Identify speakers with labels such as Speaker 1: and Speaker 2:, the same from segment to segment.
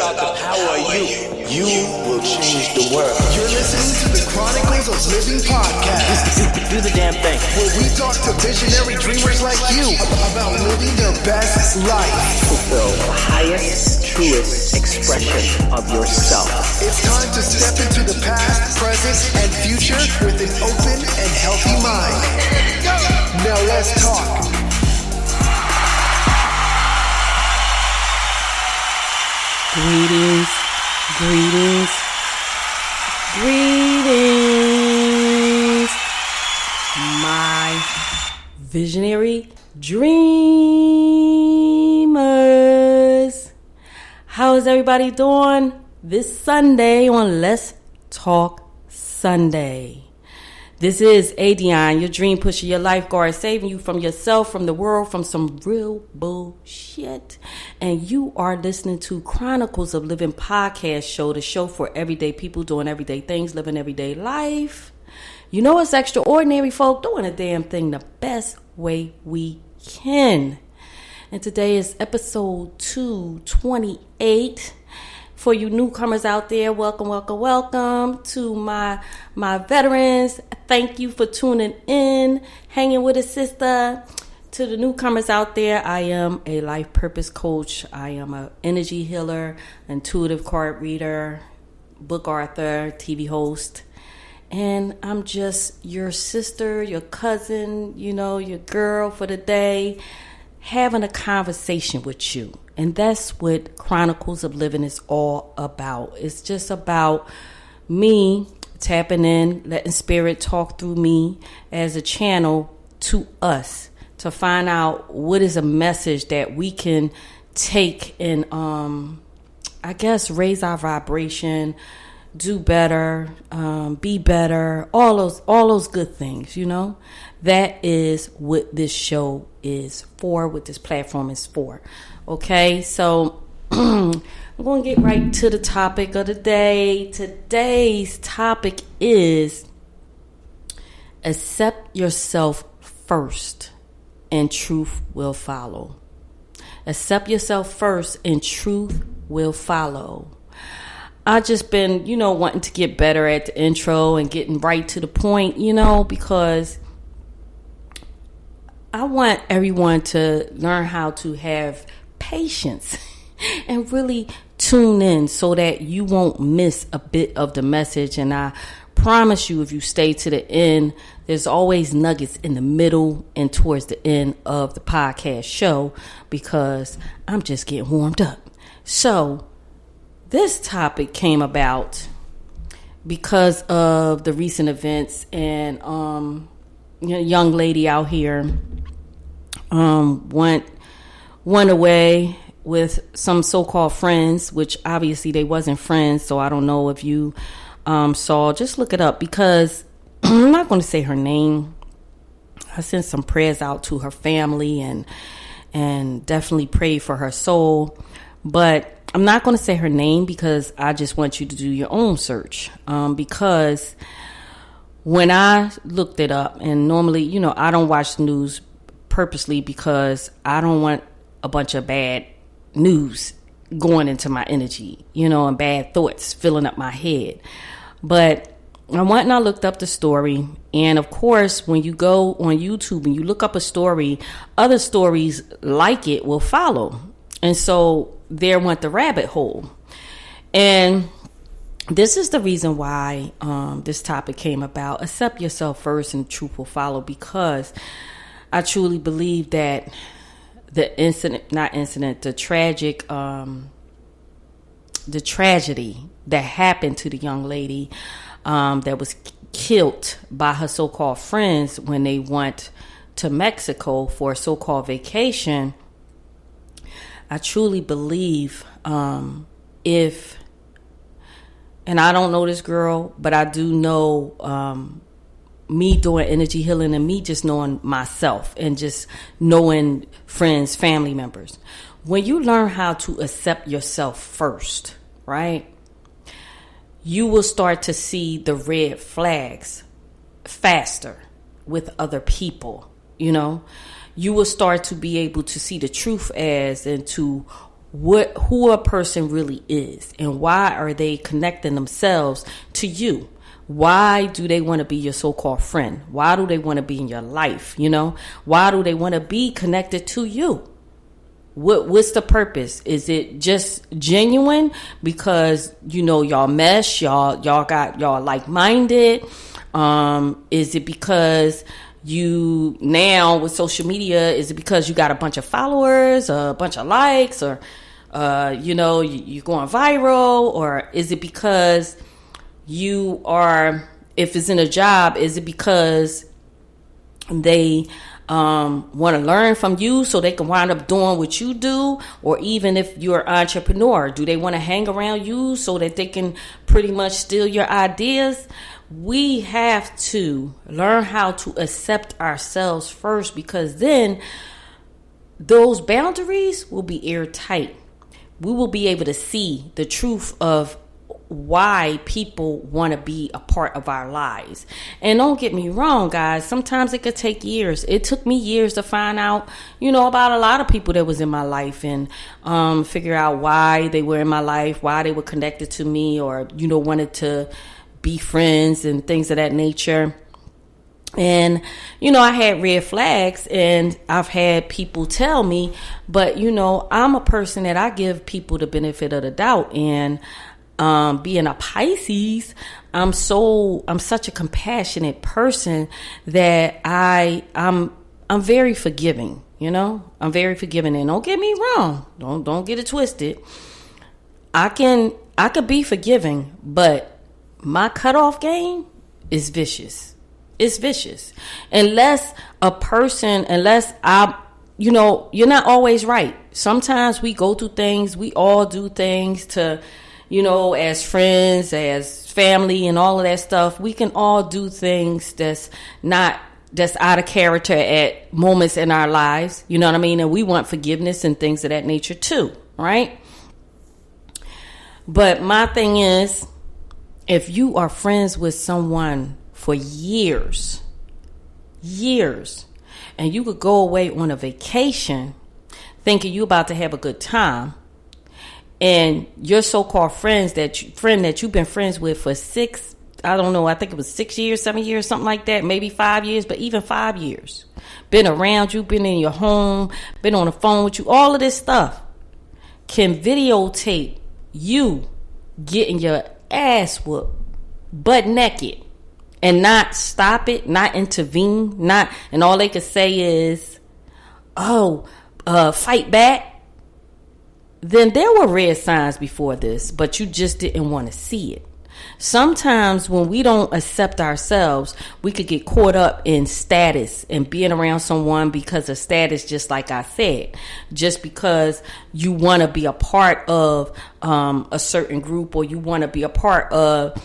Speaker 1: about the power of you. You will change the world.
Speaker 2: You're listening to the Chronicles of Livin podcast.
Speaker 1: Do the damn thing.
Speaker 2: Where we talk to visionary dreamers like you about living their best life.
Speaker 1: Fulfill the highest, truest expression of yourself.
Speaker 2: It's time to step into the past, present, and future with an open and healthy mind. Now let's talk.
Speaker 3: Greetings, my visionary dreamers. How is everybody doing this Sunday on Let's Talk Sunday? This is Aydionne, your dream pusher, your lifeguard, saving you from yourself, from the world, from some real bullshit. And you are listening to Chronicles of Livin podcast show, the show for everyday people doing everyday things, living everyday life. You know, it's extraordinary folk doing a damn thing the best way we can. And today is episode 228. For you newcomers out there, welcome to my veterans. Thank you for tuning in, hanging with a sister. To the newcomers out there, I am a life purpose coach. I am an energy healer, intuitive card reader, book author, TV host. And I'm just your sister, your cousin, your girl for the day, having a conversation with you. And that's what Chronicles of Livin is all about. It's just about me tapping in, letting spirit talk through me as a channel to us to find out what is a message that we can take and, raise our vibration, do better, be better, all those good things, That is what this show is for, what this platform is for. Okay, so I'm going to get right to the topic of the day. Today's topic is accept yourself first and truth will follow. Accept yourself first and truth will follow. I just been, wanting to get better at the intro and getting right to the point, because I want everyone to learn how to have patience and really tune in so that you won't miss a bit of the message. And I promise you, if you stay to the end, there's always nuggets in the middle and towards the end of the podcast show, because I'm just getting warmed up. So this topic came about because of the recent events, and a young lady out here went away with some so-called friends, which obviously they wasn't friends. So I don't know if you saw. Just look it up, because I'm not going to say her name. I sent some prayers out to her family and definitely pray for her soul. But I'm not going to say her name because I just want you to do your own search. Because when I looked it up, and normally, I don't watch the news purposely because I don't want a bunch of bad news going into my energy, and bad thoughts filling up my head. But I went and I looked up the story. And of course, when you go on YouTube and you look up a story, other stories like it will follow. And so there went the rabbit hole. And this is the reason why this topic came about. Accept yourself first and truth will follow, because I truly believe that the tragedy that happened to the young lady that was killed by her so-called friends when they went to Mexico for a so-called vacation. I truly believe and I don't know this girl, but I do know me doing energy healing and me just knowing myself and just knowing friends, family members. When you learn how to accept yourself first, right, you will start to see the red flags faster with other people. You will start to be able to see the truth as and to who a person really is and why are they connecting themselves to you. Why do they want to be your so-called friend? Why do they want to be in your life? Why do they want to be connected to you? What's the purpose? Is it just genuine because y'all mesh, y'all like-minded? Is it because you now with social media? Is it because you got a bunch of followers, a bunch of likes, or you're going viral? Or is it because you are, if it's in a job, is it because they want to learn from you so they can wind up doing what you do? Or even if you're an entrepreneur, do they want to hang around you so that they can pretty much steal your ideas? We have to learn how to accept ourselves first, because then those boundaries will be airtight. We will be able to see the truth of why people want to be a part of our lives. And don't get me wrong, guys, sometimes it could take years. It took me years to find out, about a lot of people that was in my life, and figure out why they were in my life, why they were connected to me, or wanted to be friends and things of that nature. And I had red flags, and I've had people tell me, but I'm a person that I give people the benefit of the doubt. And being a Pisces, I'm such a compassionate person that I'm very forgiving. I'm very forgiving. And don't get me wrong, don't get it twisted. I could be forgiving, but my cutoff game is vicious. It's vicious. Unless you're not always right. Sometimes we go through things, we all do things to, as friends, as family, and all of that stuff. We can all do things that's out of character at moments in our lives. You know what I mean? And we want forgiveness and things of that nature too, right? But my thing is, if you are friends with someone for years, and you could go away on a vacation thinking you about to have a good time, and your so-called friend that you've been friends with for 6 years, 7 years, something like that, maybe 5 years, but even 5 years, been around you, been in your home, been on the phone with you, all of this stuff, can videotape you getting your ass whooped, butt naked, and not stop it, not intervene, and all they could say is, fight back. Then there were red signs before this, but you just didn't want to see it. Sometimes when we don't accept ourselves, we could get caught up in status and being around someone because of status, just like I said, just because you want to be a part of a certain group, or you want to be a part of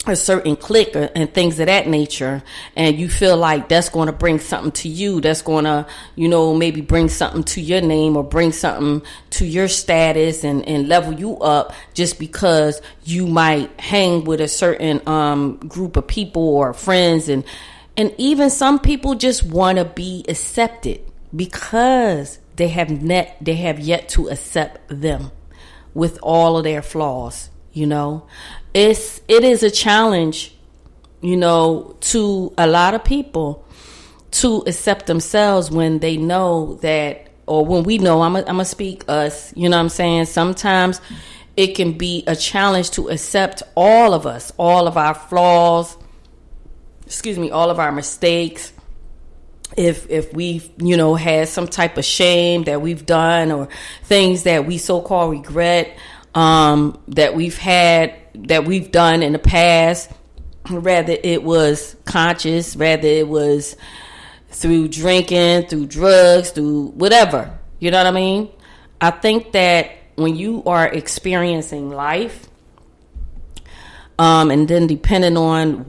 Speaker 3: a certain clique and things of that nature, and you feel like that's going to bring something to you, that's going to maybe bring something to your name or bring something to your status and level you up, just because you might hang with a certain group of people or friends, and even some people just want to be accepted because they have yet to accept them with all of their flaws. It is a challenge, to a lot of people to accept themselves when they know that, or when we know, I'm gonna speak us, what I'm saying? Sometimes it can be a challenge to accept all of us, all of our flaws, all of our mistakes. If we've, had some type of shame that we've done, or things that we so-called regret, that we've done in the past, whether it was conscious, whether it was through drinking, through drugs, through whatever, you know what I mean? I think that when you are experiencing life, and then depending on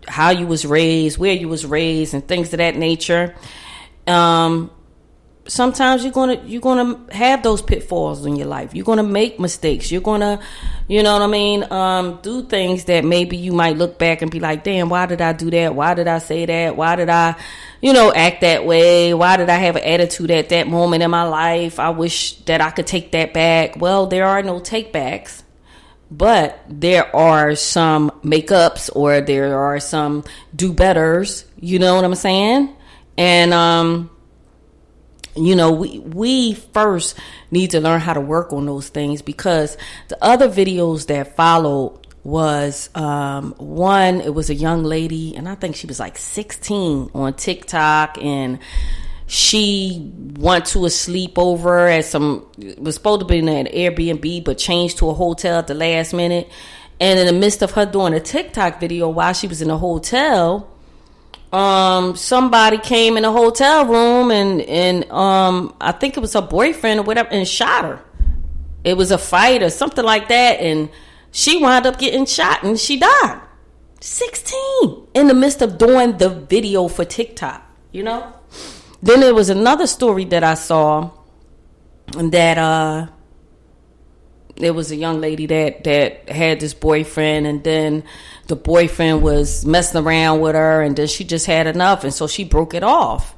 Speaker 3: how you was raised, where you was raised, and things of that nature, sometimes you're gonna have those pitfalls in your life. You're gonna make mistakes. You're gonna, you know what I mean, do things that maybe you might look back and be like, damn, why did I do that? Why did I say that? Why did I, act that way? Why did I have an attitude at that moment in my life? I wish that I could take that back. Well, there are no take backs, but there are some makeups, or there are some do betters. You know what I'm saying? And we first need to learn how to work on those things, because the other videos that followed was one, it was a young lady, and I think she was like 16 on TikTok, and she went to a sleepover at it was supposed to be in an Airbnb, but changed to a hotel at the last minute. And in the midst of her doing a TikTok video while she was in a hotel, somebody came in the hotel room and I think it was her boyfriend or whatever, and shot her. It was a fight or something like that, and she wound up getting shot and she died. 16 in the midst of doing the video for TikTok, Then there was another story that I saw that there was a young lady that had this boyfriend, and then the boyfriend was messing around with her, and then she just had enough, and so she broke it off,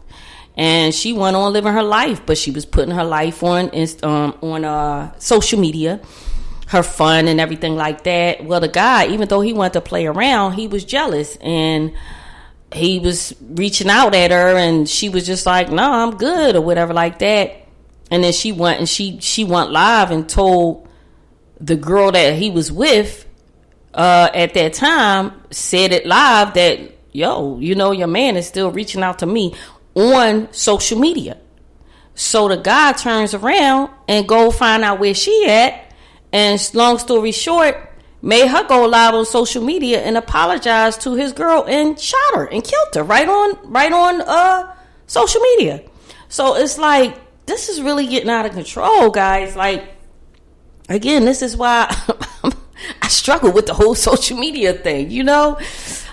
Speaker 3: and she went on living her life, but she was putting her life on social media, her fun and everything like that. Well, the guy, even though he wanted to play around, he was jealous, and he was reaching out at her, and she was just like, no, I'm good, or whatever like that. And then she went live and told the girl that he was with at that time, said it live, that, yo, your man is still reaching out to me on social media. So the guy turns around and go find out where she at, and long story short, made her go live on social media and apologize to his girl, and shot her and killed her right on social media. So it's like, this is really getting out of control, guys. Like, again, this is why I struggle with the whole social media thing, even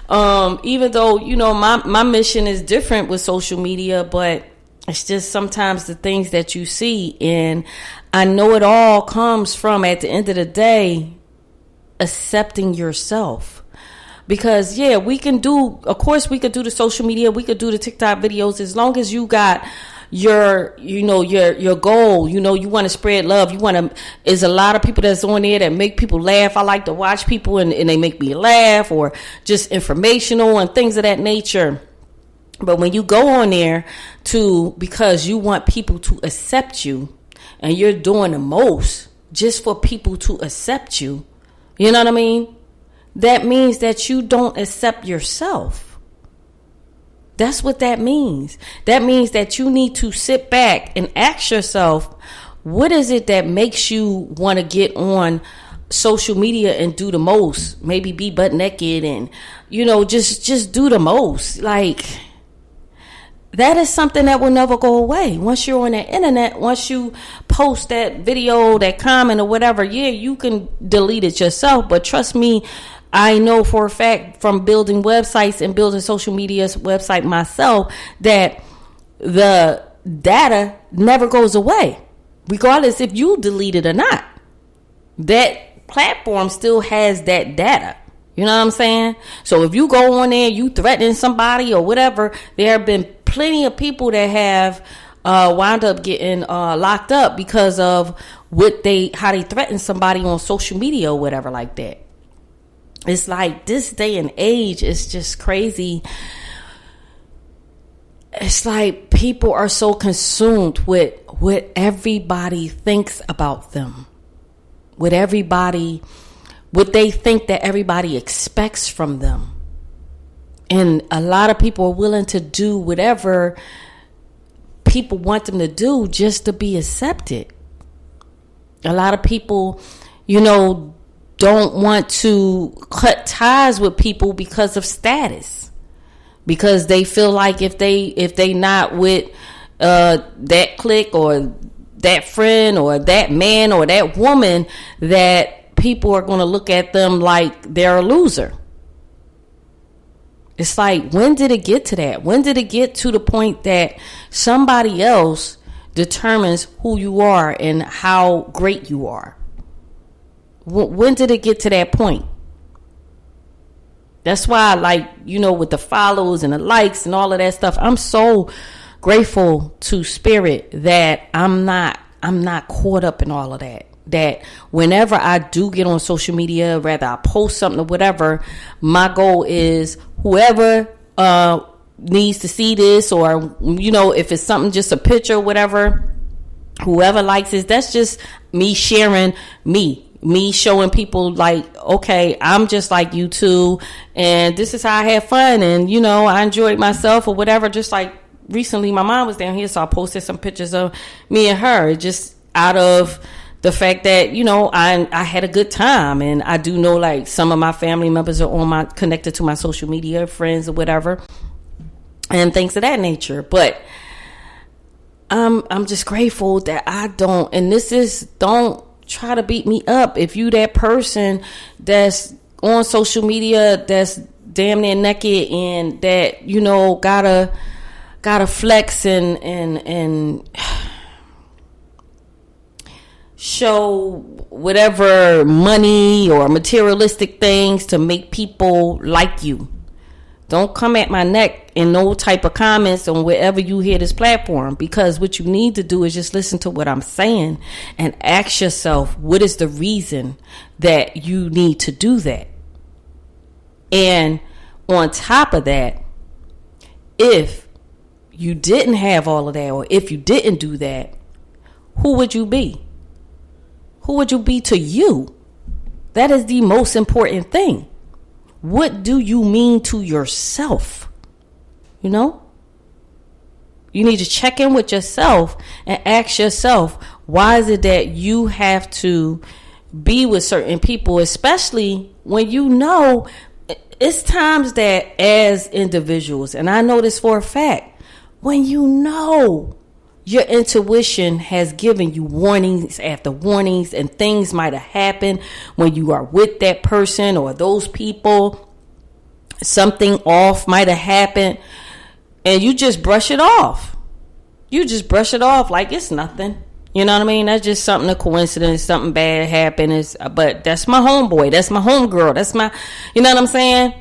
Speaker 3: though, my mission is different with social media, but it's just sometimes the things that you see, and I know it all comes from, at the end of the day, accepting yourself. Because we can do the social media, we could do the TikTok videos, as long as you got your goal, you want to spread love, there's a lot of people that's on there that make people laugh. I like to watch people and they make me laugh, or just informational and things of that nature. But when you go on there because you want people to accept you, and you're doing the most just for people to accept you, you know what I mean? That means that you don't accept yourself. That's what that means. That means that you need to sit back and ask yourself, what is it that makes you want to get on social media and do the most? Maybe be butt naked and, just do the most. Like, that is something that will never go away. Once you're on the internet, once you post that video, that comment or whatever, you can delete it yourself. But trust me, I know for a fact from building websites and building social media website myself, that the data never goes away, regardless if you delete it or not. That platform still has that data. You know what I'm saying? So if you go on there, you threatening somebody or whatever, there have been plenty of people that have wound up getting locked up because of how they threaten somebody on social media or whatever like that. It's like, this day and age is just crazy. It's like people are so consumed with what everybody thinks about them, what they think that everybody expects from them. And a lot of people are willing to do whatever people want them to do just to be accepted. A lot of people, don't want to cut ties with people because of status, because they feel like if they not with that clique or that friend or that man or that woman, that people are going to look at them like they're a loser. It's like, when did it get to that? When did it get to the point that somebody else determines who you are and how great you are. When did it get to that point? That's why, like, you know, with the follows and the likes and all of that stuff, I'm so grateful to Spirit that I'm not caught up in all of that. That whenever I do get on social media, whether I post something or whatever, my goal is whoever needs to see this, or, you know, if it's something, just a picture or whatever, whoever likes it, that's just me sharing me showing people, like, okay, I'm just like you too, and this is how I had fun, and, you know, I enjoyed myself or whatever. Just like recently my mom was down here, so I posted some pictures of me and her, just out of the fact that, you know, I had a good time. And I do know, like, some of my family members are connected to my social media, friends or whatever, and things of that nature. But I'm just grateful that I don't, and don't try to beat me up. If you that person that's on social media that's damn near naked and that, you know, gotta flex and show whatever money or materialistic things to make people like you, don't come at my neck in no type of comments on wherever you hear this platform, because what you need to do is just listen to what I'm saying and ask yourself, what is the reason that you need to do that? And on top of that, if you didn't have all of that, or if you didn't do that, who would you be? Who would you be to you? That is the most important thing. What do you mean to yourself? You know? You need to check in with yourself and ask yourself, why is it that you have to be with certain people, especially when you know it's times that as individuals, and I know this for a fact, when you know your intuition has given you warnings after warnings, and things might have happened when you are with that person or those people. Something off might have happened, and you just brush it off. You just brush it off like it's nothing. You know what I mean? That's just something, a coincidence, something bad happened. But that's my homeboy. That's my homegirl. That's my, you know what I'm saying?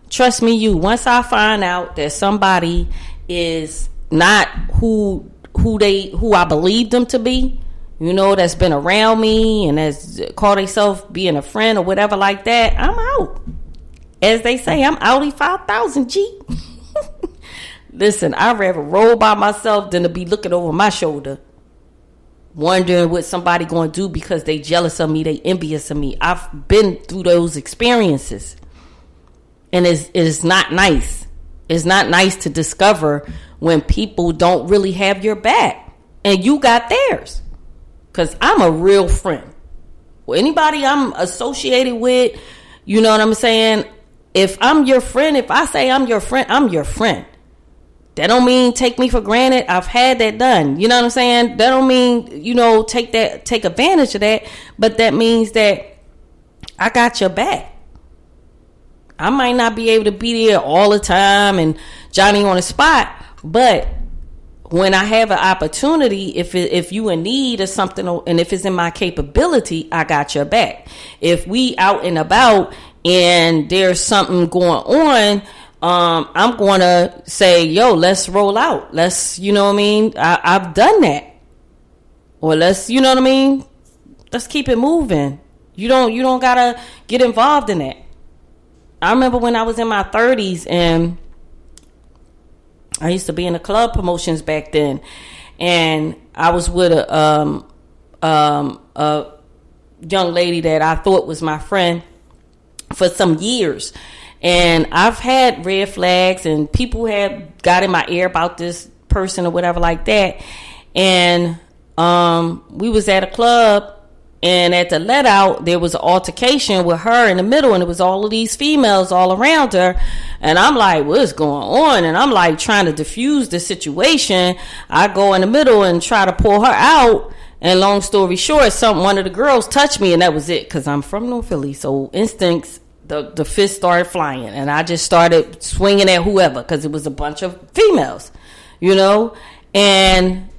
Speaker 3: Trust me, once I find out that somebody is not who I believe them to be, you know, that's been around me and has called themselves being a friend or whatever like that, I'm out. As they say, I'm outie 5,000 G. Listen, I'd rather roll by myself than to be looking over my shoulder, wondering what somebody going to do because they jealous of me, they envious of me. I've been through those experiences, and it's not nice. It's not nice to discover when people don't really have your back and you got theirs. Because I'm a real friend. Well, anybody I'm associated with, you know what I'm saying? If I'm your friend, if I say I'm your friend, I'm your friend. That don't mean take me for granted. I've had that done. You know what I'm saying? That don't mean, you know, take advantage of that. But that means that I got your back. I might not be able to be there all the time and Johnny on the spot, but when I have an opportunity, if you in need of something, and if it's in my capability, I got your back. If we out and about and there's something going on, I'm going to say, yo, let's roll out. Let's, you know what I mean? I've done that. Or let's, you know what I mean? Let's keep it moving. You don't got to get involved in that. I remember when I was in my 30s and I used to be in the club promotions back then, and I was with a young lady that I thought was my friend for some years. And I've had red flags and people have got in my ear about this person or whatever like that. And we was at a club, and at the let out, there was an altercation with her in the middle, and it was all of these females all around her. And I'm like, what's going on? And I'm like trying to diffuse the situation. I go in the middle and try to pull her out. And long story short, one of the girls touched me, and that was it. Because I'm from North Philly, so instincts, the fist started flying, and I just started swinging at whoever, because it was a bunch of females, you know. And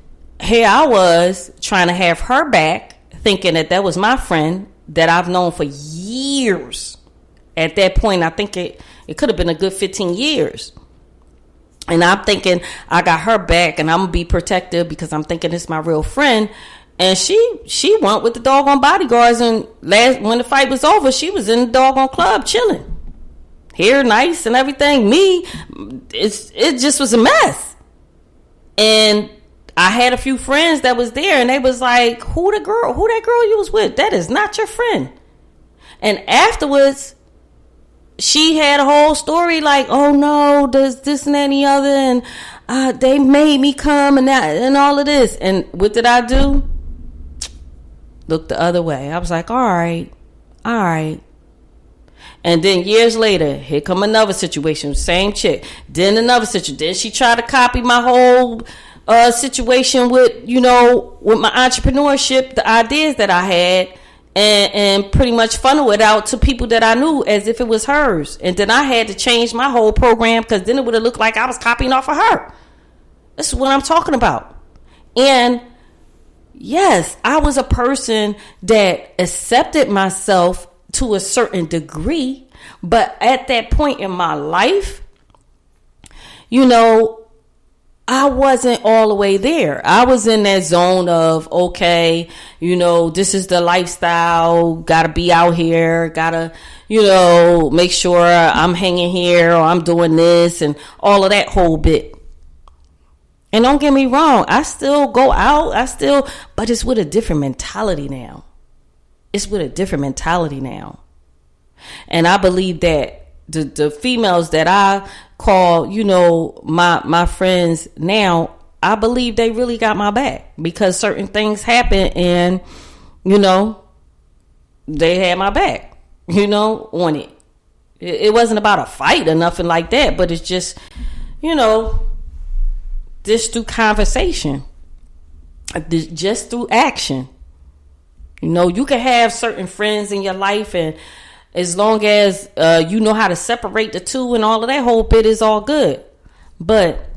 Speaker 3: here I was trying to have her back, thinking that was my friend that I've known for years. At that point, I think it could have been a good 15 years. And I'm thinking I got her back and I'm going to be protective because I'm thinking it's my real friend. And she went with the doggone bodyguards, and when the fight was over, she was in the doggone club chilling. Hair nice and everything. Me, it just was a mess. And I had a few friends that was there, and they was like, who that girl you was with? That is not your friend. And afterwards, she had a whole story like, oh no, there's this and that and the other, and they made me come and that and all of this. And what did I do? Looked the other way. I was like, all right. And then years later, here come another situation, same chick. Then another situation. Then she tried to copy my whole situation with my entrepreneurship, the ideas that I had, and pretty much funnel it out to people that I knew as if it was hers. And then I had to change my whole program because then it would have looked like I was copying off of her. This is what I'm talking about. And yes, I was a person that accepted myself to a certain degree, but at that point in my life, I wasn't all the way there. I was in that zone of, okay, this is the lifestyle, gotta be out here, gotta, make sure I'm hanging here or I'm doing this and all of that whole bit. And don't get me wrong, I still go out, but it's with a different mentality now. And I believe that the females that I call, my friends now, I believe they really got my back because certain things happen and, they had my back, on it. It wasn't about a fight or nothing like that, but it's just, just through conversation, just through action. You can have certain friends in your life, and as long as you know how to separate the two and all of that whole bit is all good. But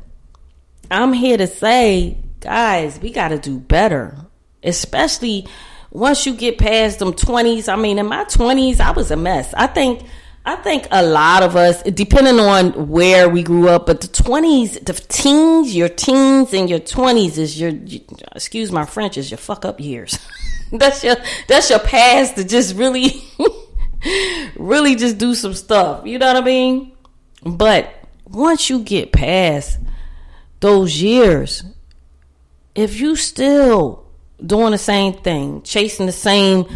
Speaker 3: I'm here to say, guys, we got to do better, especially once you get past them 20s. I mean, in my 20s, I was a mess. I think a lot of us, depending on where we grew up, but the 20s, the teens, your teens and your 20s is your, excuse my French, is your fuck up years. That's your past to just really, really just do some stuff. You know what I mean? But once you get past those years, if you still doing the same thing, chasing the same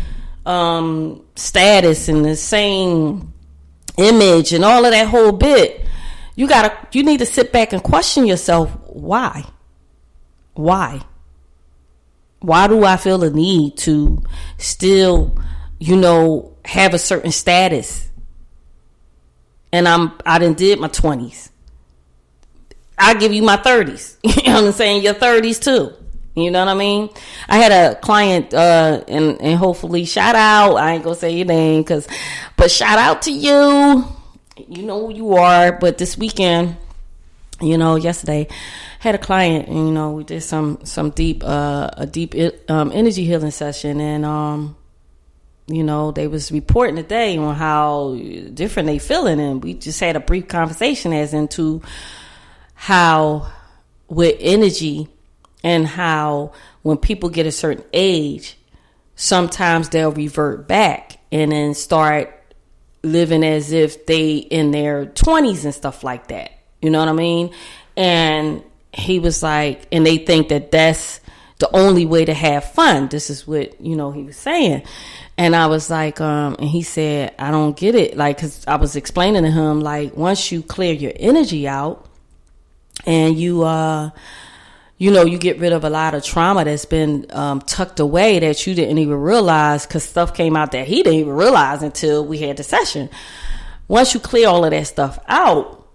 Speaker 3: status and the same image and all of that whole bit, you need to sit back and question yourself, why do I feel the need to still have a certain status? And I done did my 20s. I give you my 30s. You know what I'm saying? Your 30s too. You know what I mean? I had a client, and hopefully shout out. I ain't gonna say your name, but shout out to you. You know who you are. But this weekend, yesterday, had a client, and we did some deep energy healing session, and they was reporting today on how different they feeling, and we just had a brief conversation as into how with energy. And how when people get a certain age, sometimes they'll revert back and then start living as if they in their 20s and stuff like that. You know what I mean? And he was like, and they think that that's the only way to have fun. This is what, he was saying. And I was like, and he said, I don't get it. Like, cause I was explaining to him, like, once you clear your energy out and you get rid of a lot of trauma that's been tucked away that you didn't even realize, because stuff came out that he didn't even realize until we had the session. Once you clear all of that stuff out,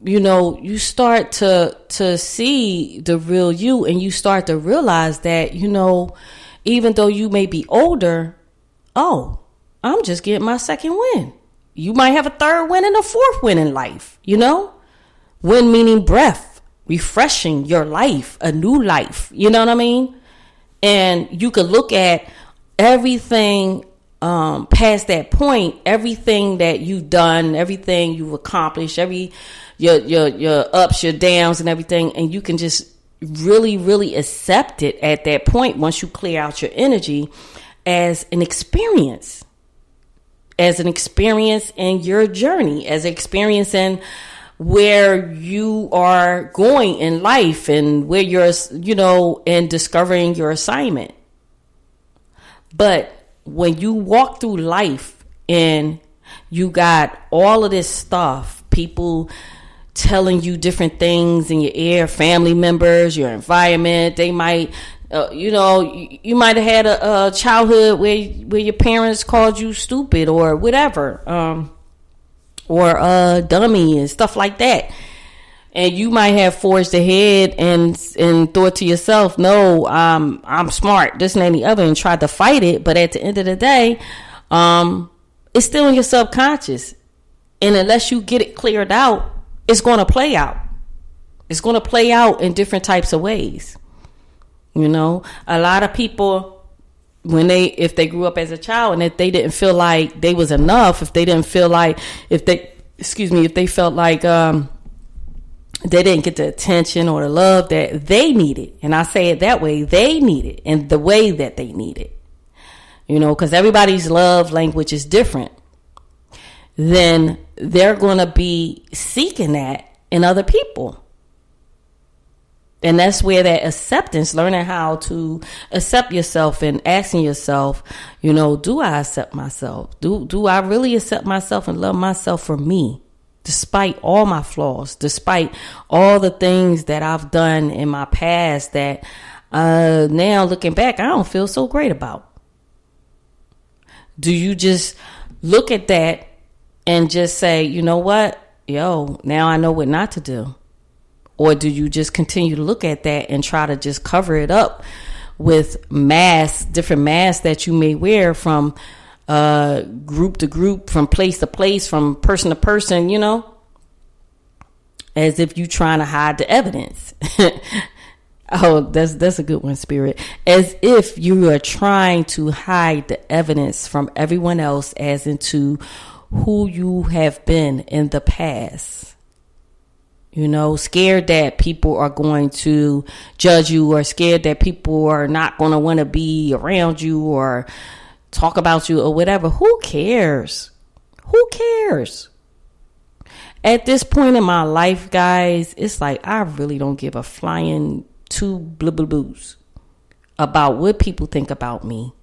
Speaker 3: you start to see the real you, and you start to realize that, even though you may be older, I'm just getting my second win. You might have a third win and a fourth win in life, Win meaning breath. refreshing your life, a new life. You know what I mean? And you could look at everything past that point, everything that you've done, everything you've accomplished, your ups, your downs, and everything, and you can just really, really accept it at that point once you clear out your energy as an experience in your journey, as an experience in where you are going in life and where you're, and discovering your assignment. But when you walk through life and you got all of this stuff, people telling you different things in your ear, family members, your environment, they might, you might have had a childhood where your parents called you stupid or whatever, or dummy and stuff like that. And you might have forged ahead and thought to yourself, no, I'm smart, this and the other, and tried to fight it. But at the end of the day, it's still in your subconscious. And unless you get it cleared out, it's going to play out. It's going to play out in different types of ways. A lot of people, if they grew up as a child and if they didn't feel like they was enough, if they felt like they didn't get the attention or the love that they needed. And I say it that way, they need it in the way that they need it. Because everybody's love language is different. Then they're going to be seeking that in other people. And that's where that acceptance, learning how to accept yourself and asking yourself, do I accept myself? Do I really accept myself and love myself for me? Despite all my flaws, despite all the things that I've done in my past that now looking back, I don't feel so great about. Do you just look at that and just say, you know what? Now I know what not to do. Or do you just continue to look at that and try to just cover it up with different masks that you may wear from group to group, from place to place, from person to person, as if you trying to hide the evidence. Oh, that's a good one, Spirit. As if you are trying to hide the evidence from everyone else as into who you have been in the past. Scared that people are going to judge you, or scared that people are not going to want to be around you or talk about you or whatever. Who cares? At this point in my life, guys, it's like I really don't give a flying two blah blah boos about what people think about me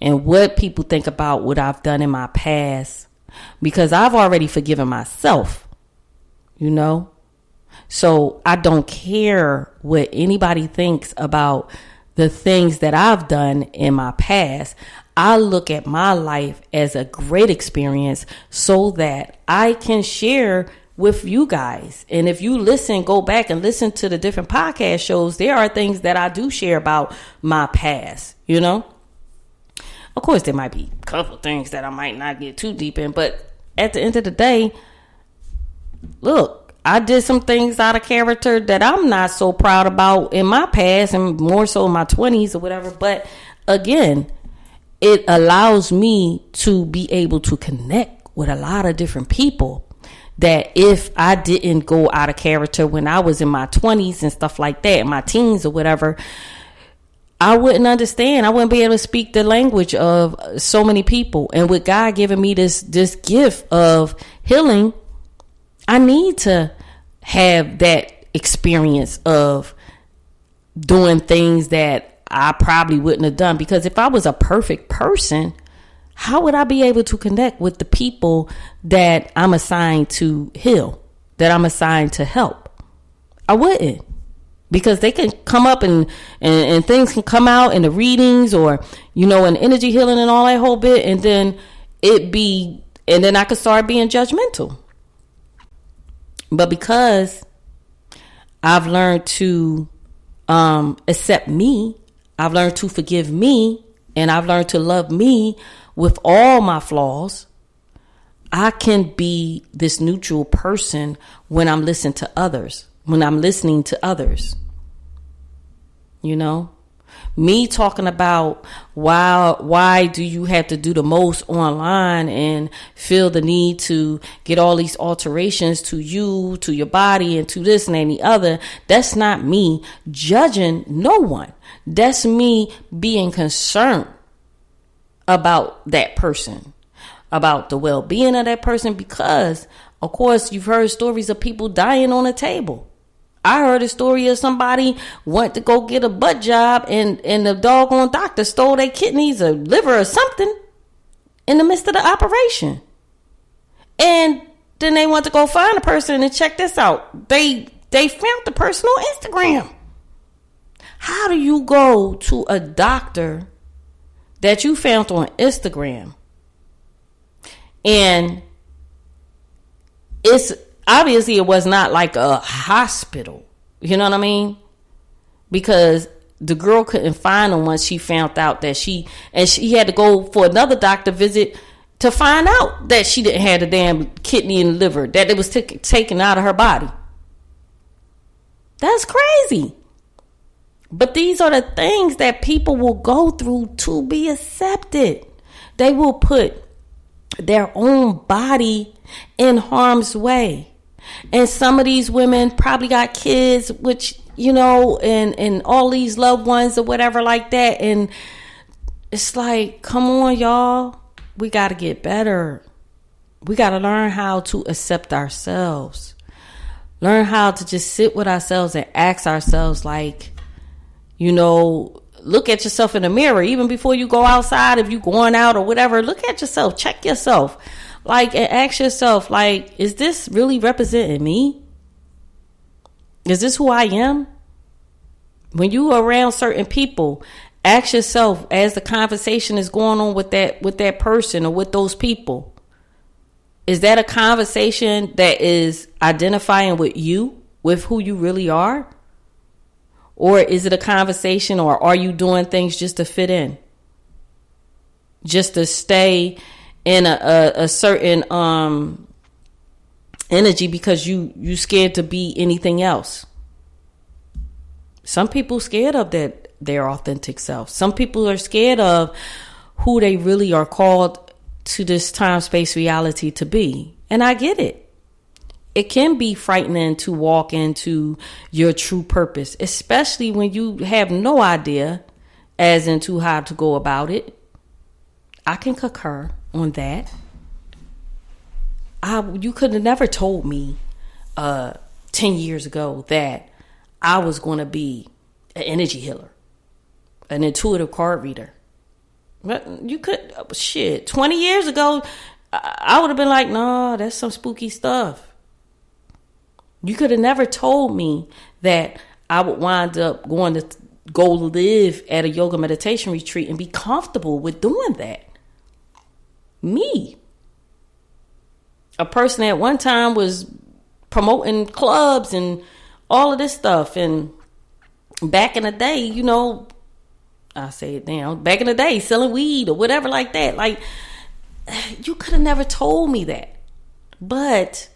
Speaker 3: and what people think about what I've done in my past, because I've already forgiven myself. So I don't care what anybody thinks about the things that I've done in my past. I look at my life as a great experience so that I can share with you guys. And if you go back and listen to the different podcast shows, there are things that I do share about my past, Of course, there might be a couple things that I might not get too deep in, but at the end of the day, look, I did some things out of character that I'm not so proud about in my past, and more so in my 20s or whatever. But again, it allows me to be able to connect with a lot of different people that if I didn't go out of character when I was in my 20s and stuff like that, my teens or whatever, I wouldn't understand. I wouldn't be able to speak the language of so many people. And with God giving me this gift of healing, I need to have that experience of doing things that I probably wouldn't have done. Because if I was a perfect person, how would I be able to connect with the people that I'm assigned to heal, that I'm assigned to help? I wouldn't. Because they can come up and things can come out in the readings or, in energy healing and all that whole bit. And then I could start being judgmental. But because I've learned to accept me, I've learned to forgive me, and I've learned to love me with all my flaws, I can be this neutral person when I'm listening to others. when I'm listening to others. You know, me talking about why do you have to do the most online and feel the need to get all these alterations to you, to your body, and to this and any other. That's not me judging no one. That's me being concerned about that person, about the well-being of that person, because of course you've heard stories of people dying on a table. I heard a story of somebody went to go get a butt job and the doggone doctor stole their kidneys or liver or something in the midst of the operation. And then they went to go find the person and check this out. They found the person on Instagram. How do you go to a doctor that you found on Instagram and it's obviously it was not like a hospital, you know what I mean? Because the girl couldn't find him once she found out that she had to go for another doctor visit to find out that she didn't have the damn kidney and liver, that it was taken out of her body. That's crazy. But these are the things that people will go through to be accepted. They will put their own body in harm's way. And some of these women probably got kids, which, you know, and all these loved ones or whatever like that. And it's like, come on, y'all. We got to get better. We got to learn how to accept ourselves. Learn how to just sit with ourselves and ask ourselves, like, you know, look at yourself in the mirror. Even before you go outside, if you're going out or whatever, look at yourself. Check yourself. Like, and ask yourself, like, is this really representing me? Is this who I am? When you are around certain people, ask yourself, as the conversation is going on with that person or with those people, is that a conversation that is identifying with you, with who you really are? Or is it a conversation, or are you doing things just to fit in? Just to stay in a certain energy because you scared to be anything else. Some people scared of their authentic self. Some people are scared of who they really are called to this time, space, reality to be. And I get it. It can be frightening to walk into your true purpose, especially when you have no idea as into how to go about it. I can concur on that. You could have never told me 10 years ago that I was going to be an energy healer, an intuitive card reader. But you could, 20 years ago, I would have been like, nah, that's some spooky stuff. You could have never told me that I would wind up going to go live at a yoga meditation retreat and be comfortable with doing that. Me, a person at one time was promoting clubs and all of this stuff. And back in the day, you know, I say it now, back in the day, selling weed or whatever like that. Like, you could have never told me that. But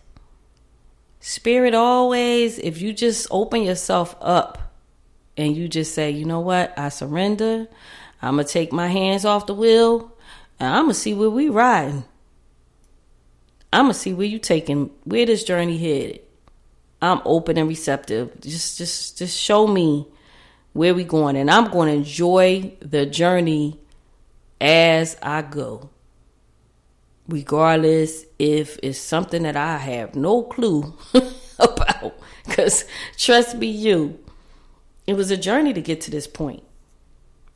Speaker 3: Spirit always, if you just open yourself up and you just say, you know what, I surrender. I'm going to take my hands off the wheel. And I'm going to see where we riding. I'm going to see where you taking, where this journey headed. I'm open and receptive. Just show me where we going. And I'm going to enjoy the journey as I go. Regardless if it's something that I have no clue about. Because trust me, it was a journey to get to this point.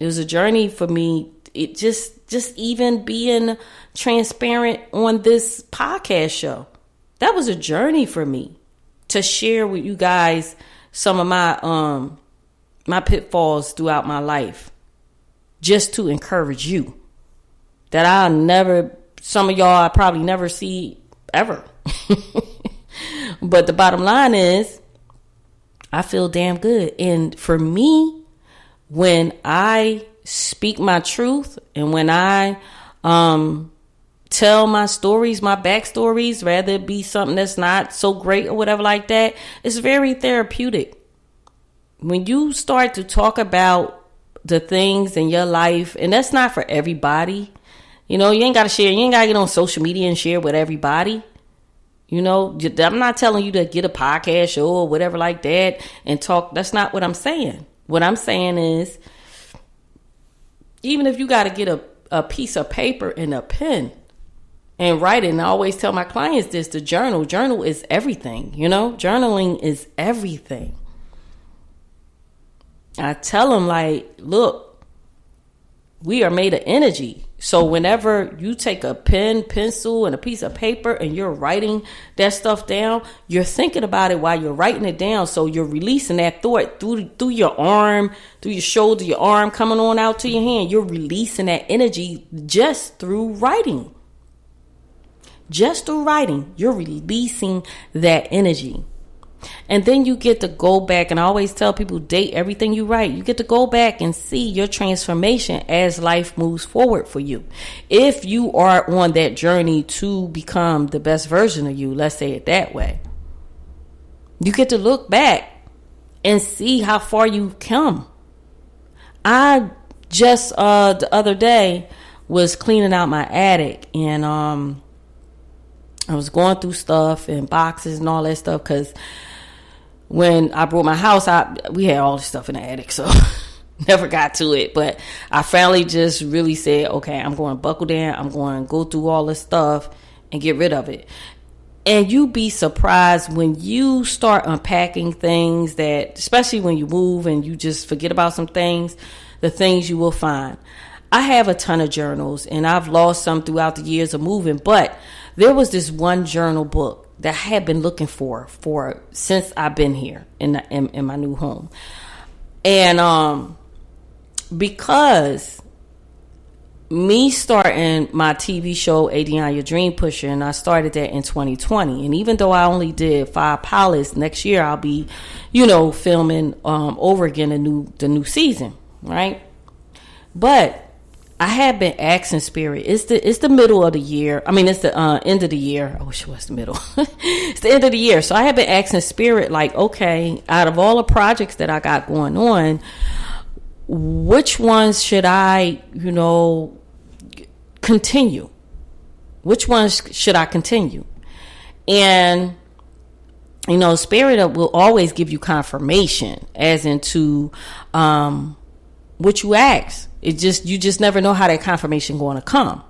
Speaker 3: It was a journey for me. It just even being transparent on this podcast show, that was a journey for me to share with you guys some of my pitfalls throughout my life, just to encourage you that some of y'all I probably never see ever. But the bottom line is, I feel damn good. And for me, when I speak my truth and when I tell my stories, my backstories, rather it be something that's not so great or whatever like that, it's very therapeutic. When you start to talk about the things in your life, and that's not for everybody, you ain't got to share, you ain't got to get on social media and share with everybody. I'm not telling you to get a podcast show or whatever like that and talk. That's not what I'm saying. What I'm saying is, even if you got to get a piece of paper and a pen and write it, and I always tell my clients this, the journal is everything, journaling is everything. I tell them, like, look, we are made of energy. So whenever you take a pen, pencil, and a piece of paper and you're writing that stuff down, you're thinking about it while you're writing it down. So you're releasing that thought through your arm, through your shoulder, your arm coming on out to your hand. You're releasing that energy just through writing. Just through writing, you're releasing that energy. And then you get to go back, and I always tell people, date everything you write. You get to go back and see your transformation as life moves forward for you. If you are on that journey to become the best version of you, let's say it that way, you get to look back and see how far you've come. I just the other day was cleaning out my attic, and I was going through stuff and boxes and all that stuff, because when I brought my house out, we had all this stuff in the attic, so never got to it. But I finally just really said, okay, I'm going to buckle down. I'm going to go through all this stuff and get rid of it. And you'd be surprised when you start unpacking things that, especially when you move and you just forget about some things, the things you will find. I have a ton of journals, and I've lost some throughout the years of moving, but there was this one journal book that I had been looking for since I've been here in my new home. And because me starting my TV show, ADionne, Your Dream Pusher, and I started that in 2020. And even though I only did 5 pilots, next year I'll be, filming over again the new season, right? But I have been asking Spirit. It's the middle of the year. I mean, it's the end of the year. I wish it was the middle. It's the end of the year. So I have been asking Spirit, like, okay, out of all the projects that I got going on, which ones should I, continue? Which ones should I continue? And, Spirit will always give you confirmation as into what you ask. You just never know how that confirmation going to come.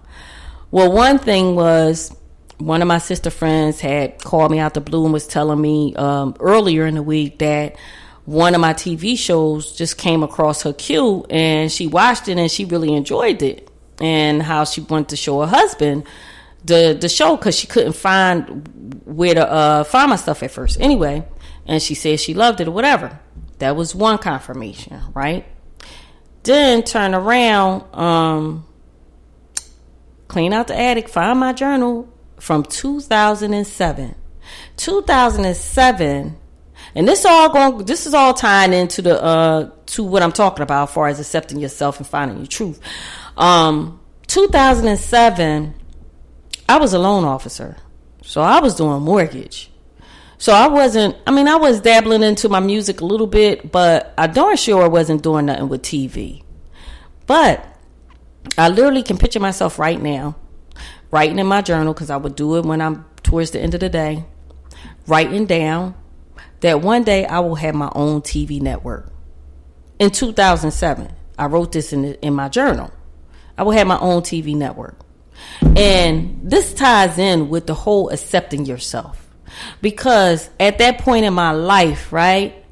Speaker 3: Well, one thing was, one of my sister friends had called me out the blue and was telling me earlier in the week that one of my TV shows just came across her queue, and she watched it and she really enjoyed it, and how she wanted to show her husband the show because she couldn't find where to find my stuff at first. Anyway, and she said she loved it or whatever. That was one confirmation, right? Then turn around, clean out the attic, find my journal from 2007. 2007, and this is all tying into to what I'm talking about as far as accepting yourself and finding your truth. 2007, I was a loan officer, so I was doing mortgage. So I was dabbling into my music a little bit, but I darn sure wasn't doing nothing with TV. But I literally can picture myself right now, writing in my journal, because I would do it when I'm towards the end of the day, writing down that one day I will have my own TV network. In 2007, I wrote this in my journal. I will have my own TV network. And this ties in with the whole accepting yourself. Because at that point in my life, right,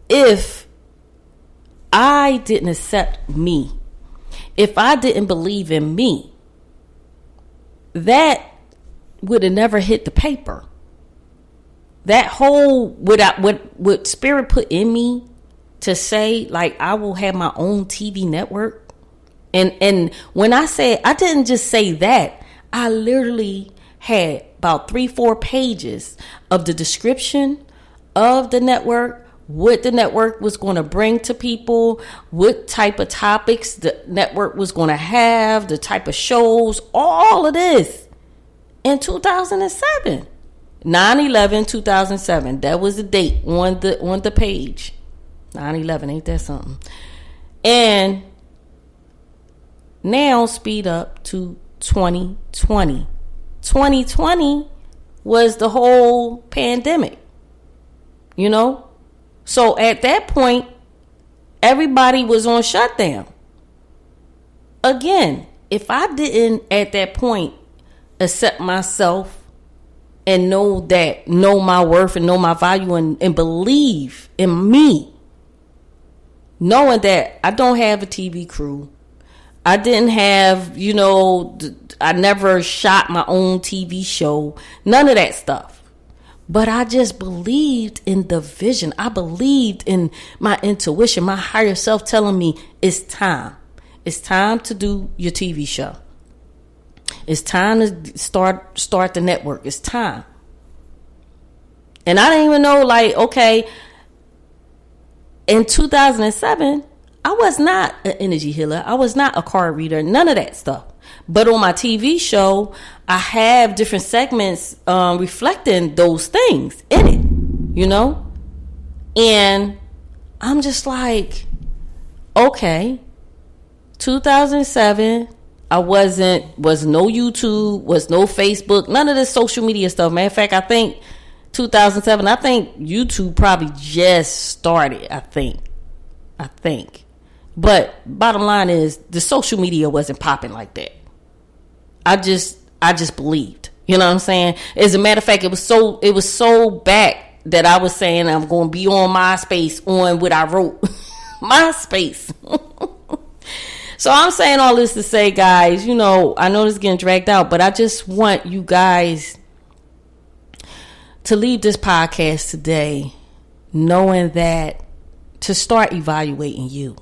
Speaker 3: if I didn't accept me, if I didn't believe in me, that would have never hit the paper. That whole, what Spirit put in me to say, like, I will have my own TV network. And when I say, I didn't just say that, I literally had about 3-4 pages of the description of the network, what the network was going to bring to people, what type of topics the network was going to have, the type of shows, all of this in 2007. 9/11/2007. That was the date on the page. 9/11, ain't that something? And now speed up to 2020. 2020 was the whole pandemic, you know? So at that point, everybody was on shutdown. Again, if I didn't at that point accept myself and know my worth and know my value and believe in me, knowing that I don't have a TV crew, I didn't have, I never shot my own TV show, none of that stuff. But I just believed in the vision. I believed in my intuition, my higher self telling me it's time. It's time to do your TV show. It's time to start the network. It's time. And I didn't even know, okay, in 2007, I was not an energy healer. I was not a card reader, none of that stuff. But on my TV show, I have different segments reflecting those things in it, And I'm just like, okay, 2007, was no YouTube, was no Facebook, none of this social media stuff. Matter of fact, I think 2007, I think YouTube probably just started, I think. But bottom line is the social media wasn't popping like that. I just believed. You know what I'm saying? As a matter of fact, it was so back that I was saying I'm going to be on MySpace on what I wrote. MySpace. So I'm saying all this to say, guys, I know this is getting dragged out, but I just want you guys to leave this podcast today knowing that to start evaluating you.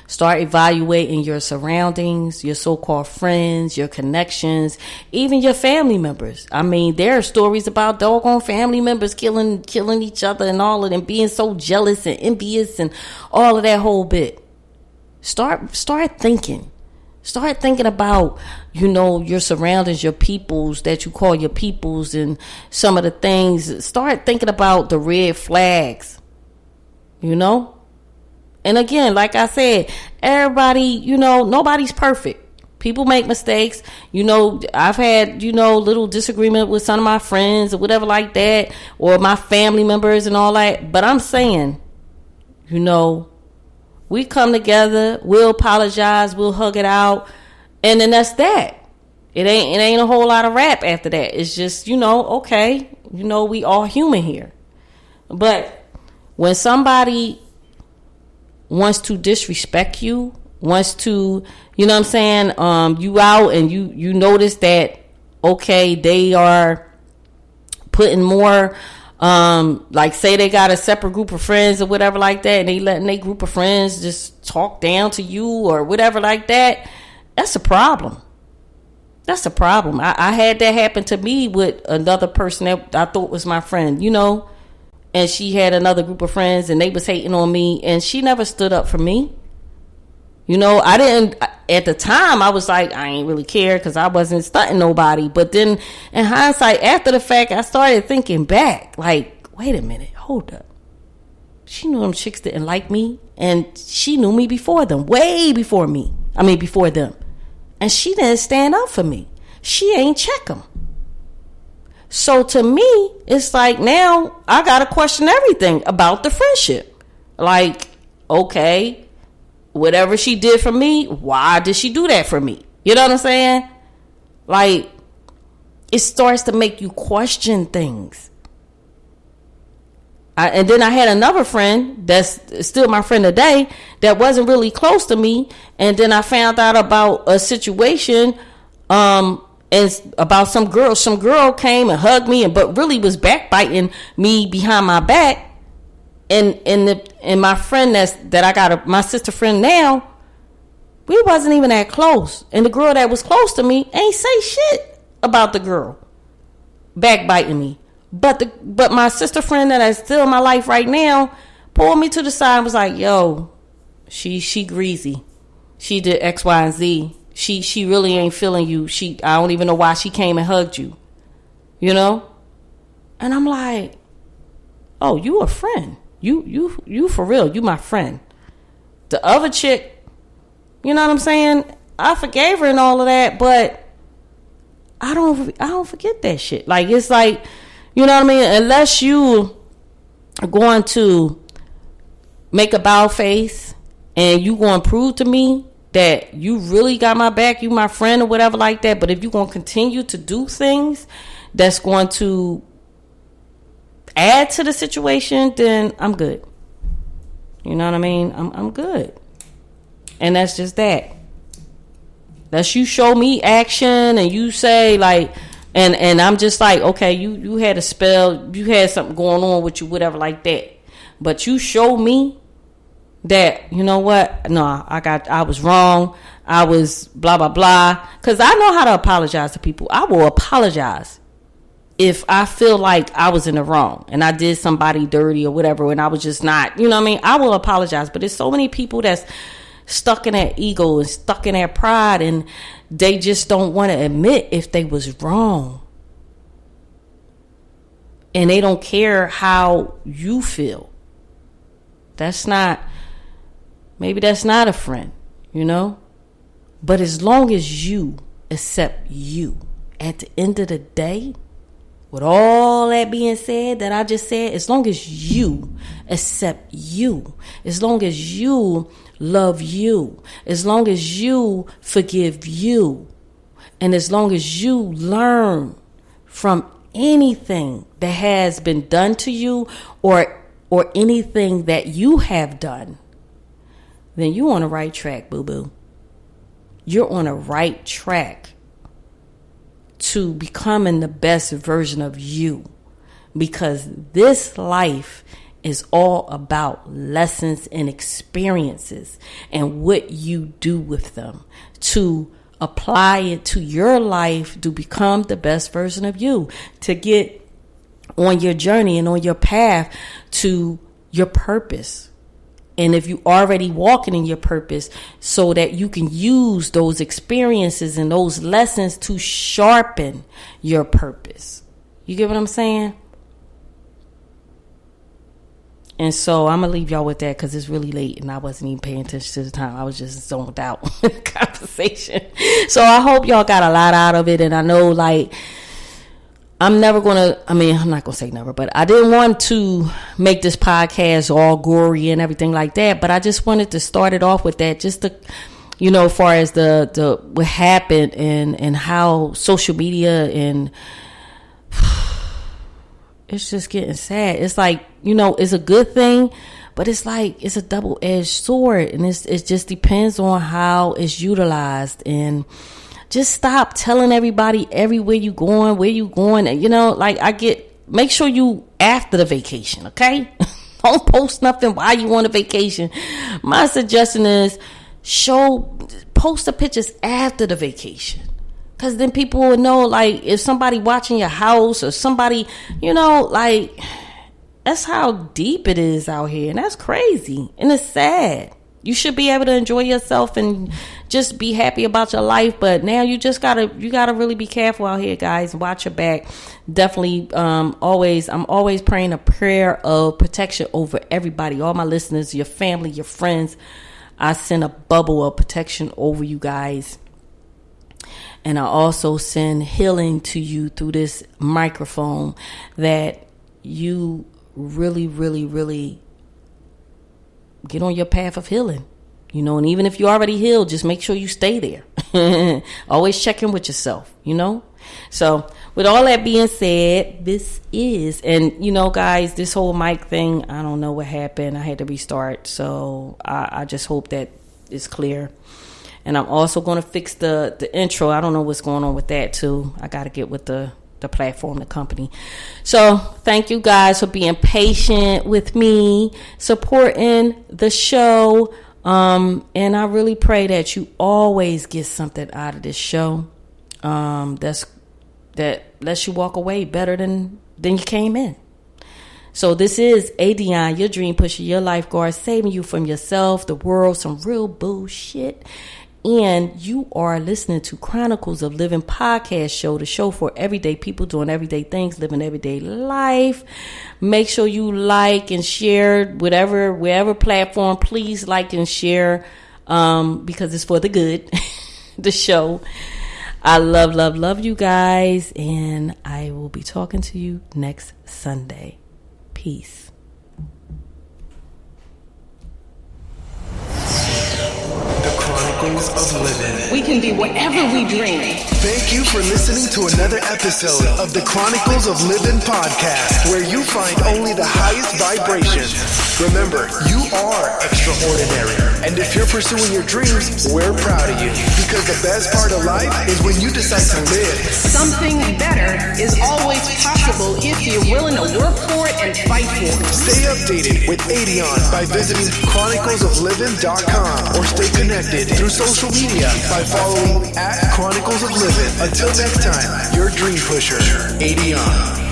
Speaker 3: Start evaluating your surroundings, your so-called friends, your connections, even your family members. I mean, there are stories about doggone family members killing each other and all of them, being so jealous and envious and all of that whole bit. Start thinking. Start thinking about, your surroundings, your peoples that you call your peoples and some of the things. Start thinking about the red flags, And again, like I said, everybody, nobody's perfect. People make mistakes. I've had, little disagreement with some of my friends or whatever like that, or my family members and all that. But I'm saying, we come together, we'll apologize, we'll hug it out, and then that's that. It ain't a whole lot of rap after that. It's just, okay, we all human here. But when somebody wants to disrespect you, wants to, you out and you notice that, okay, they are putting more, say they got a separate group of friends or whatever like that, and they letting their group of friends just talk down to you or whatever like that, that's a problem. That's a problem. I had that happen to me with another person that I thought was my friend, and she had another group of friends and they was hating on me, and she never stood up for me. I didn't, at the time I was like, I ain't really care because I wasn't stunting nobody. But then in hindsight, after the fact, I started thinking back, like, wait a minute, hold up. She knew them chicks didn't like me, and she knew me before them, way before me. Before them. And she didn't stand up for me. She ain't check them. So to me, it's like now I got to question everything about the friendship. Like, okay, whatever she did for me, why did she do that for me? You know what I'm saying? Like, it starts to make you question things. And then I had another friend that's still my friend today that wasn't really close to me. And then I found out about a situation and about some girl. Some girl came and hugged me, but really was backbiting me behind my back. And my friend that I got my sister friend now, we wasn't even that close. And the girl that was close to me ain't say shit about the girl backbiting me. But my sister friend that is still in my life right now pulled me to the side and was like, yo, she greasy. She did X, Y, and Z. She really ain't feeling you. I don't even know why she came and hugged you. You know? And I'm like, oh, you a friend. You for real. You my friend. The other chick, you know what I'm saying? I forgave her and all of that, but I don't forget that shit. Like, it's like, you know what I mean? Unless you are going to make a bow face and you going to prove to me that you really got my back, you my friend or whatever like that. But if you're going to continue to do things that's going to add to the situation, then I'm good. You know what I mean? I'm good. And that's just that. Unless you show me action and you say like, and I'm just like, okay, you had a spell, you had something going on with you, whatever like that. But you show me that, you know what? No, I was wrong. I was blah, blah, blah. Because I know how to apologize to people. I will apologize if I feel like I was in the wrong and I did somebody dirty or whatever and I was just not, you know what I mean? I will apologize. But there's so many people that's stuck in that ego and stuck in that pride and they just don't want to admit if they was wrong. And they don't care how you feel. Maybe that's not a friend, you know? But as long as you accept you, at the end of the day, with all that being said that I just said, as long as you accept you, as long as you love you, as long as you forgive you, and as long as you learn from anything that has been done to you or anything that you have done, then you're on the right track, boo-boo. You're on the right track to becoming the best version of you. Because this life is all about lessons and experiences and what you do with them to apply it to your life to become the best version of you, to get on your journey and on your path to your purpose. And if you already walking in your purpose, so that you can use those experiences and those lessons to sharpen your purpose. You get what I'm saying? And so I'm going to leave y'all with that because it's really late and I wasn't even paying attention to the time. I was just zoned out in the conversation. So I hope y'all got a lot out of it. And I know, like, I'm not going to say never, but I didn't want to make this podcast all gory and everything like that. But I just wanted to start it off with that, just to, you know, as far as the what happened and how social media and it's just getting sad. It's like, you know, it's a good thing, but it's like it's a double-edged sword, and it just depends on how it's utilized. And just stop telling everybody everywhere you going, where you going. And, you know, like make sure you after the vacation, okay? Don't post nothing while you on a vacation. My suggestion is post the pictures after the vacation. Because then people will know, like, if somebody watching your house or somebody, you know, like, that's how deep it is out here. And that's crazy. And it's sad. You should be able to enjoy yourself and just be happy about your life. But now you gotta really be careful out here, guys. Watch your back. Definitely, I'm always praying a prayer of protection over everybody, all my listeners, your family, your friends. I send a bubble of protection over you guys. And I also send healing to you through this microphone, that you really, really, really get on your path of healing, you know. And even if you already healed, just make sure you stay there. Always check in with yourself, you know. So with all that being said, this is, and you know, guys, this whole mic thing, I don't know what happened. I had to restart. So I just hope that it's clear. And I'm also going to fix the intro. I don't know what's going on with that too. I got to get with the platform, the company. So thank you guys for being patient with me, supporting the show. And I really pray that you always get something out of this show. That lets you walk away better than you came in. So this is Aydionne, your dream pusher, your lifeguard, saving you from yourself, the world, some real bullshit. And you are listening to Chronicles of Livin podcast show, the show for everyday people doing everyday things, living everyday life. Make sure you like and share wherever platform. Please like and share because it's for the good, the show. I love you guys. And I will be talking to you next Sunday. Peace.
Speaker 2: The Chronicles of Livin.
Speaker 4: We can be whatever we dream.
Speaker 2: Thank you for listening to another episode of the Chronicles of Livin podcast, where you find only the highest vibrations. Remember, you are extraordinary. And if you're pursuing your dreams, we're proud of you. Because the best part of life is when you decide to live.
Speaker 4: Something better is always possible if you're willing to work for it and fight for it.
Speaker 2: Stay updated with Aydionne by visiting chroniclesoflivin.com or stay connected through social media by following @Chronicles of Livin. Until next time, your dream pusher, Aydionne.